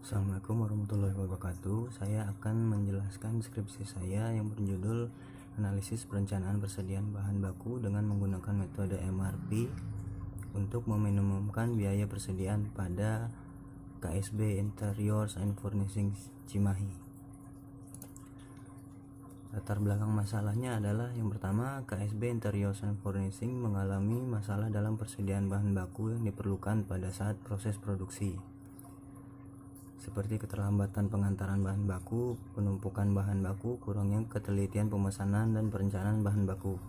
Assalamualaikum warahmatullahi wabarakatuh. Saya akan menjelaskan skripsi saya yang berjudul Analisis Perencanaan Persediaan Bahan Baku dengan menggunakan metode MRP untuk meminimumkan biaya persediaan pada KSB Interiors and Furnishing Cimahi. Latar belakang masalahnya adalah yang pertama, KSB Interiors and Furnishing mengalami masalah dalam persediaan bahan baku yang diperlukan pada saat proses produksi, seperti keterlambatan pengantaran bahan baku, penumpukan bahan baku, kurangnya ketelitian pemesanan dan perencanaan bahan baku.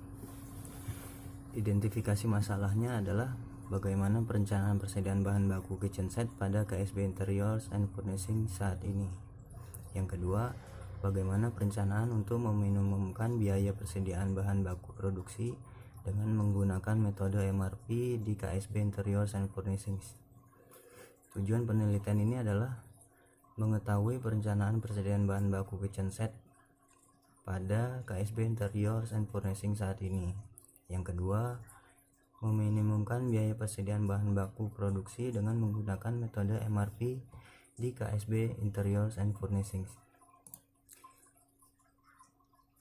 Identifikasi masalahnya adalah bagaimana perencanaan persediaan bahan baku kitchen set pada KSB Interiors and Furnishing saat ini. Yang kedua, bagaimana perencanaan untuk meminimumkan biaya persediaan bahan baku produksi dengan menggunakan metode MRP di KSB Interiors and Furnishing. Tujuan penelitian ini adalah mengetahui perencanaan persediaan bahan baku kitchen set pada KSB Interiors and Furnishing saat ini. Yang kedua, meminimumkan biaya persediaan bahan baku produksi dengan menggunakan metode MRP di KSB Interiors and Furnishing.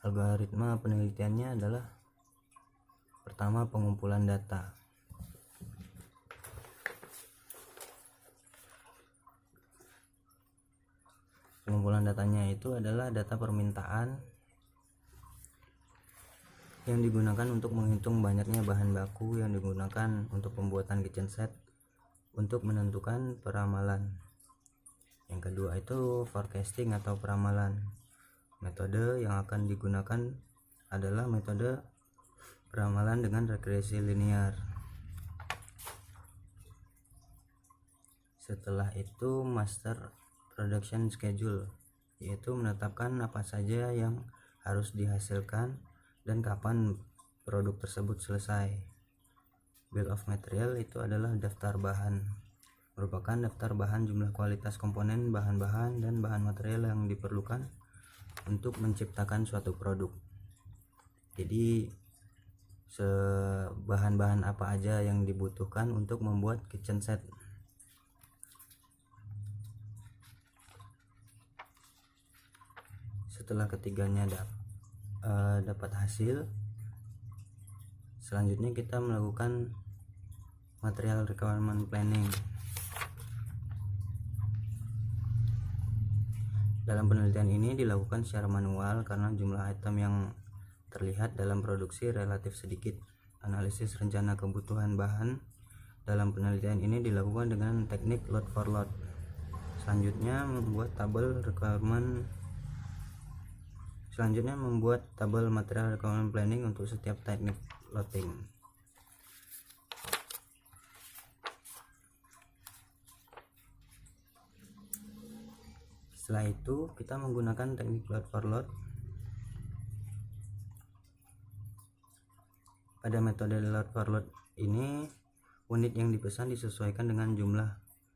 Algoritma penelitiannya adalah: pertama, pengumpulan data. Pengumpulan datanya itu adalah data permintaan yang digunakan untuk menghitung banyaknya bahan baku yang digunakan untuk pembuatan kitchen set untuk menentukan peramalan. Yang kedua itu forecasting atau peramalan. Metode yang akan digunakan adalah metode peramalan dengan regresi linear. Setelah itu master production schedule, yaitu menetapkan apa saja yang harus dihasilkan dan kapan produk tersebut selesai. Bill of material itu adalah daftar bahan, merupakan daftar bahan jumlah kualitas komponen bahan-bahan dan bahan material yang diperlukan untuk menciptakan suatu produk. Jadi bahan-bahan apa aja yang dibutuhkan untuk membuat kitchen set. Setelah ketiganya dapat hasil, selanjutnya kita melakukan material requirement planning. Dalam penelitian ini dilakukan secara manual karena jumlah item yang terlihat dalam produksi relatif sedikit. Analisis rencana kebutuhan bahan dalam penelitian ini dilakukan dengan teknik load for load. Selanjutnya membuat tabel material requirement planning untuk setiap teknik loading. Setelah itu kita menggunakan teknik load for load. Pada metode load for load ini, unit yang dipesan disesuaikan dengan jumlah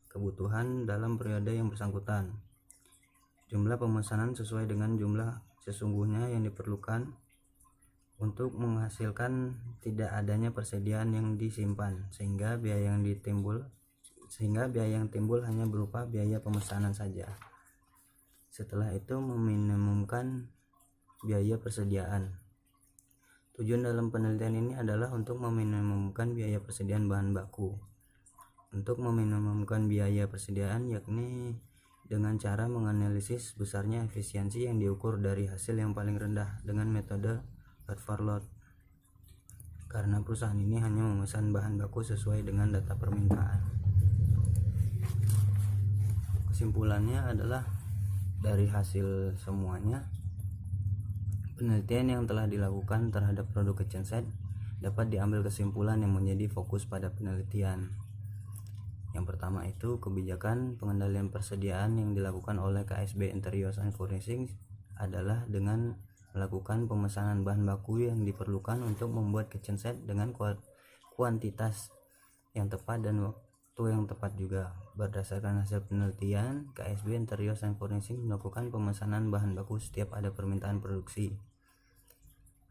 kebutuhan dalam periode yang bersangkutan. Jumlah pemesanan sesuai dengan jumlah sesungguhnya yang diperlukan untuk menghasilkan tidak adanya persediaan yang disimpan, sehingga biaya yang timbul hanya berupa biaya pemesanan saja. Setelah itu meminimumkan biaya persediaan. Tujuan dalam penelitian ini adalah untuk meminimumkan biaya persediaan bahan baku. Untuk meminimumkan biaya persediaan yakni dengan cara menganalisis besarnya efisiensi yang diukur dari hasil yang paling rendah dengan metode load for load. Karena perusahaan ini hanya memesan bahan baku sesuai dengan data permintaan. Kesimpulannya adalah dari hasil semuanya, penelitian yang telah dilakukan terhadap produk kitchen set dapat diambil kesimpulan yang menjadi fokus pada penelitian. Yang pertama itu kebijakan pengendalian persediaan yang dilakukan oleh KSB Interiors and Furnishing adalah dengan melakukan pemesanan bahan baku yang diperlukan untuk membuat kitchen set dengan kuantitas yang tepat dan waktu yang tepat juga. Berdasarkan hasil penelitian, KSB Interiors and Furnishing melakukan pemesanan bahan baku setiap ada permintaan produksi.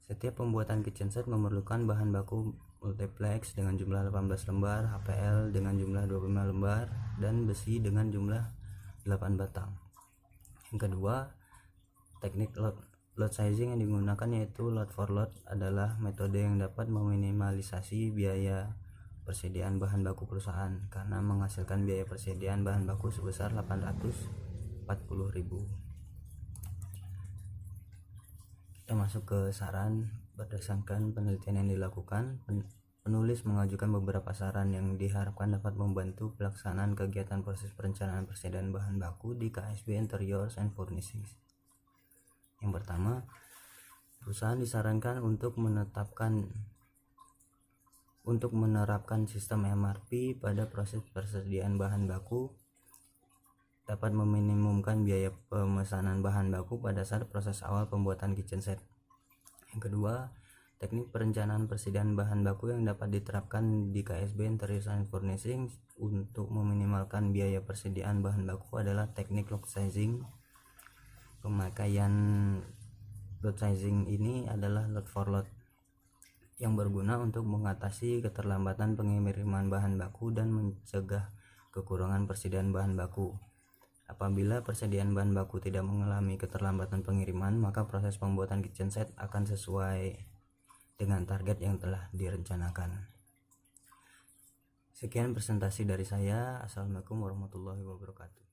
Setiap pembuatan kitchen set memerlukan bahan baku multiplex dengan jumlah 18 lembar, HPL dengan jumlah 25 lembar, dan besi dengan jumlah 8 batang. Yang kedua, teknik lot sizing yang digunakan yaitu lot for lot adalah metode yang dapat meminimalisasi biaya persediaan bahan baku perusahaan karena menghasilkan biaya persediaan bahan baku sebesar 840.000. Kita masuk ke saran. Berdasarkan penelitian yang dilakukan, penulis mengajukan beberapa saran yang diharapkan dapat membantu pelaksanaan kegiatan proses perencanaan persediaan bahan baku di KSB Interiors and Furnishings. Yang pertama, perusahaan disarankan untuk menerapkan sistem MRP pada proses persediaan bahan baku dapat meminimumkan biaya pemesanan bahan baku pada saat proses awal pembuatan kitchen set. Yang kedua, teknik perencanaan persediaan bahan baku yang dapat diterapkan di KSB Interiors and Furnishings untuk meminimalkan biaya persediaan bahan baku adalah teknik lot sizing. Pemakaian lot sizing ini adalah lot for lot yang berguna untuk mengatasi keterlambatan pengiriman bahan baku dan mencegah kekurangan persediaan bahan baku. Apabila persediaan bahan baku tidak mengalami keterlambatan pengiriman, maka proses pembuatan kitchen set akan sesuai dengan target yang telah direncanakan. Sekian presentasi dari saya. Assalamualaikum warahmatullahi wabarakatuh.